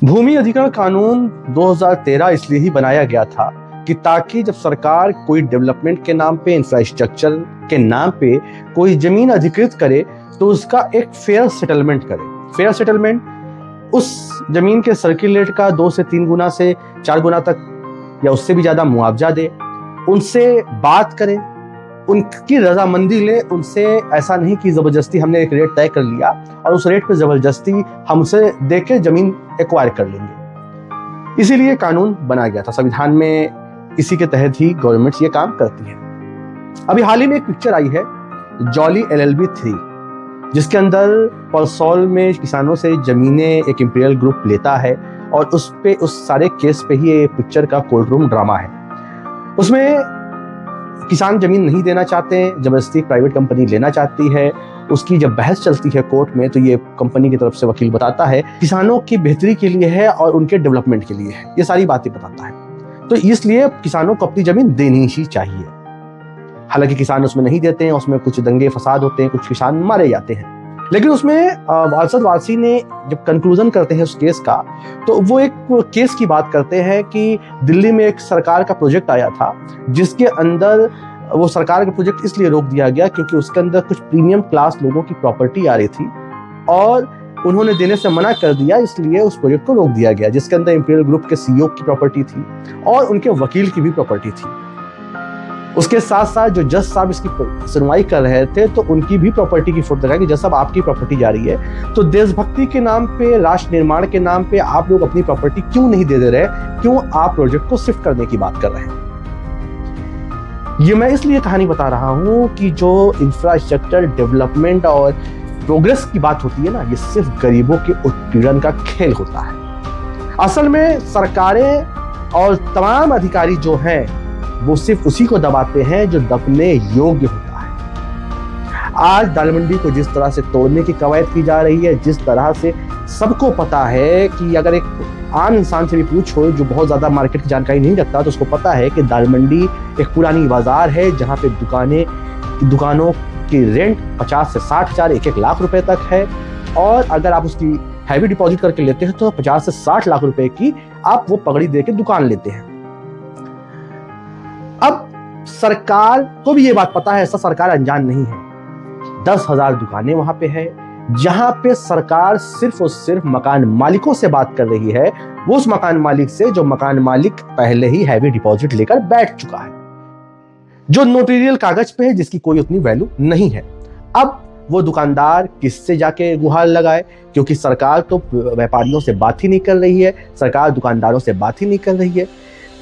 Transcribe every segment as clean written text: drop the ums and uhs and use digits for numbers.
भूमि अधिग्रहण कानून 2013 इसलिए ही बनाया गया था कि ताकि जब सरकार कोई डेवलपमेंट के नाम पे, इंफ्रास्ट्रक्चर के नाम पे कोई जमीन अधिकृत करे तो उसका एक फेयर सेटलमेंट करे। फेयर सेटलमेंट उस जमीन के सर्किल रेट का 2 से 3 गुना से 4 गुना तक या उससे भी ज्यादा मुआवजा दे, उनसे बात करे, उनकी रजामंदी ले। उनसे ऐसा नहीं कि जबरदस्ती हमने एक रेट तय कर लिया और उस रेट पे जबरदस्ती हमसे देके जमीन एक्वायर कर लेंगे। इसीलिए कानून बनाया गया था। संविधान में इसी के तहत ही गवर्नमेंट ये काम करती है। अभी हाल ही में एक पिक्चर आई है जॉली LLB 3, जिसके अंदर परसौल में किसानों से जमीनें एक इंपीरियल ग्रुप लेता है और उस सारे केस पे ही ये पिक्चर का कोर्ट रूम ड्रामा है। उसमें किसान जमीन नहीं देना चाहते, जबरदस्ती प्राइवेट कंपनी लेना चाहती है। उसकी जब बहस चलती है कोर्ट में तो ये कंपनी की तरफ से वकील बताता है किसानों की बेहतरी के लिए है और उनके डेवलपमेंट के लिए है, ये सारी बातें बताता है। तो इसलिए किसानों को अपनी जमीन देनी ही चाहिए। हालांकि किसान उसमें नहीं देते हैं, उसमें कुछ दंगे फसाद होते हैं, कुछ किसान मारे जाते हैं। लेकिन उसमें वारसद वारसी ने जब कंक्लूजन करते हैं उस केस का, तो वो एक केस की बात करते हैं कि दिल्ली में एक सरकार का प्रोजेक्ट आया था, जिसके अंदर वो सरकार का प्रोजेक्ट इसलिए रोक दिया गया क्योंकि उसके अंदर कुछ प्रीमियम क्लास लोगों की प्रॉपर्टी आ रही थी और उन्होंने देने से मना कर दिया, इसलिए उस प्रोजेक्ट को रोक दिया गया, जिसके अंदर इंपीरियल ग्रुप के CEO की प्रॉपर्टी थी और उनके वकील की भी प्रॉपर्टी थी। उसके साथ साथ जो जज साहब इसकी सुनवाई कर रहे थे तो उनकी भी प्रॉपर्टी की फोटो लगाई कि जज साहब आपकी प्रॉपर्टी जा रही है, तो देशभक्ति के नाम पे, राष्ट्र निर्माण के नाम पे आप लोग अपनी प्रॉपर्टी क्यों नहीं दे रहे, क्यों आप प्रोजेक्ट को शिफ्ट करने की बात कर रहे हैं। ये मैं इसलिए कहानी बता रहा हूं कि जो इंफ्रास्ट्रक्चर डेवलपमेंट और प्रोग्रेस की बात होती है ना, ये सिर्फ गरीबों के उत्पीड़न का खेल होता है। असल में सरकारें और तमाम अधिकारी जो हैं वो सिर्फ उसी को दबाते हैं जो दबने योग्य होता है। आज दाल मंडी को जिस तरह से तोड़ने की कवायद की जा रही है, जिस तरह से सबको पता है कि अगर एक आम इंसान से भी पूछो जो बहुत ज्यादा मार्केट की जानकारी नहीं रखता तो उसको पता है कि दाल मंडी एक पुरानी बाजार है जहां पे दुकानों की रेंट 50 से 60 हजार, 1-1 लाख रुपए तक है और अगर आप उसकी हैवी डिपॉजिट करके लेते हैं तो 50 से 60 लाख रुपए की आप वो पगड़ी दे के दुकान लेते हैं। अब सरकार को भी ये बात पता है, ऐसा सरकार अनजान नहीं है। 10,000 दुकानें वहां पे है जहां पे सरकार सिर्फ और सिर्फ मकान मालिकों से बात कर रही है, वो उस मकान मालिक से जो मकान मालिक पहले ही हैवी डिपॉजिट लेकर बैठ चुका है, जो नोटेरियल कागज पे है, जिसकी कोई उतनी वैल्यू नहीं है। अब वो दुकानदार किससे जाके गुहार लगाए, क्योंकि सरकार तो व्यापारियों से बात ही नहीं कर रही है, सरकार दुकानदारों से बात ही नहीं कर रही है।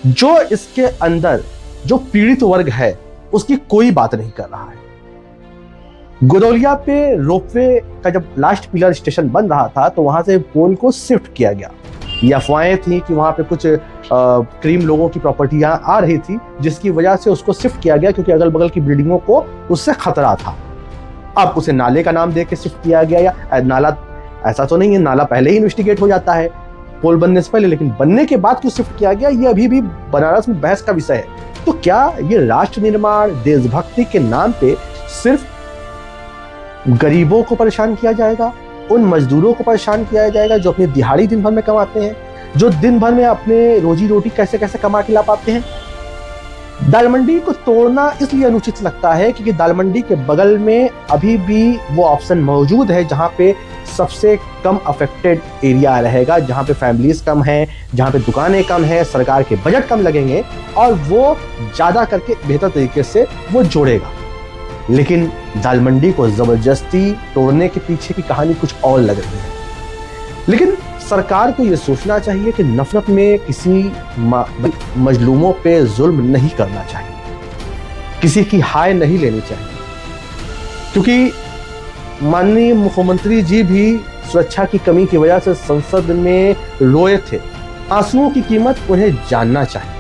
जो इसके अंदर जो पीड़ित वर्ग है उसकी कोई बात नहीं कर रहा है। गोदौलिया पे रोपवे का जब लास्ट पिलर स्टेशन बन रहा था तो वहां से पोल को शिफ्ट किया गया। ये अफवाहें थी कि वहां पे कुछ क्रीम लोगों की प्रॉपर्टी यहाँ आ रही थी, जिसकी वजह से उसको शिफ्ट किया गया क्योंकि अगल बगल की बिल्डिंगों को उससे खतरा था। अब उसे नाले का नाम दे के शिफ्ट किया गया, या नाला ऐसा तो नहीं है, नाला पहले ही इन्वेस्टिगेट हो जाता है पोल बनने से पहले, लेकिन बनने के बाद क्यों शिफ्ट किया गया ये अभी भी बनारस में बहस का विषय है। तो क्या ये राष्ट्र निर्माण, देशभक्ति के नाम पे सिर्फ गरीबों को परेशान किया जाएगा, उन मजदूरों को परेशान किया जाएगा जो अपनी दिहाड़ी दिन भर में कमाते हैं, जो दिन भर में अपने रोजी रोटी कैसे कैसे कमा के ला पाते हैं। दाल मंडी को तोड़ना इसलिए अनुचित लगता है क्योंकि दाल मंडी के बगल में अभी भी वो ऑप्शन मौजूद है जहां पे सबसे कम अफेक्टेड एरिया रहेगा, जहां पे फैमिलीज कम हैं, जहां पे दुकानें कम हैं, सरकार के बजट कम लगेंगे और वो ज्यादा करके बेहतर तरीके से वो जोड़ेगा। लेकिन दाल मंडी को जबरदस्ती तोड़ने के पीछे की कहानी कुछ और लग रही है। लेकिन सरकार को यह सोचना चाहिए कि नफरत में किसी मजलूमों पे जुल्म नहीं करना चाहिए, किसी की हाय नहीं लेनी चाहिए, क्योंकि माननीय मुख्यमंत्री जी भी सुरक्षा की कमी की वजह से संसद में रोए थे। आंसुओं की कीमत उन्हें जानना चाहिए,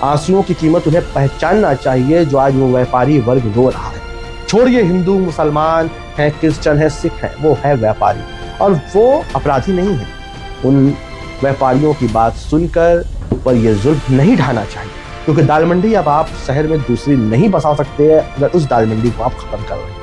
आंसुओं की कीमत उन्हें पहचानना चाहिए जो आज वो व्यापारी वर्ग रो रहा है। छोड़िए हिंदू मुसलमान है, क्रिश्चियन है, सिख है, वो है व्यापारी और वो अपराधी नहीं है। उन व्यापारियों की बात सुनकर ऊपर ये जुल्म नहीं ढाना चाहिए, क्योंकि दाल मंडी अब आप शहर में दूसरी नहीं बसा सकते अगर उस दाल मंडी को आप खत्म कर रहे हैं।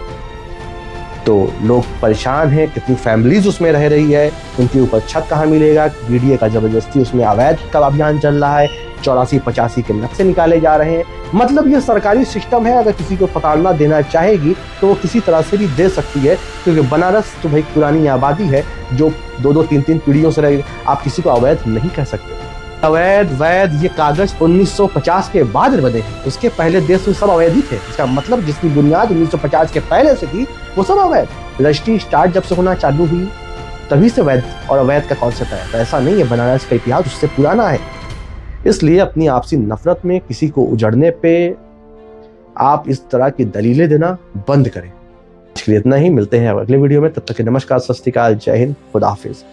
तो लोग परेशान हैं, कितनी फैमिलीज उसमें रह रही है, उनके ऊपर छत कहाँ मिलेगा, बीडीए का जबरदस्ती उसमें अवैध का अभियान चल रहा है, 84-85 के नक्शे निकाले जा रहे हैं। मतलब ये सरकारी सिस्टम है, अगर किसी को प्रताड़ना देना चाहेगी तो वो किसी तरह से भी दे सकती है, क्योंकि बनारस तो भाई पुरानी आबादी है जो 2-3 पीढ़ियों से रही। आप किसी को अवैध नहीं कह सकते। अवैध वैध ये कागज 1950 के बाद बने हैं, उसके पहले देश में सब अवैध ही थे। इसका मतलब जिसकी बुनियाद 1950 के पहले से थी वो सब अवैध। रजिस्ट्री स्टार्ट जब से होना चालू हुई तभी से वैध और अवैध का कॉन्सेप्ट है। तो ऐसा नहीं है, बनारस का इतिहास उससे पुराना है। इसलिए अपनी आपसी नफरत में किसी को उजड़ने पे आप इस तरह की दलीलें देना बंद करें। इतना ही, मिलते हैं अगले वीडियो में। तब तक के नमस्कार, सत श्री अकाल, जय हिंद, खुदा हाफिज।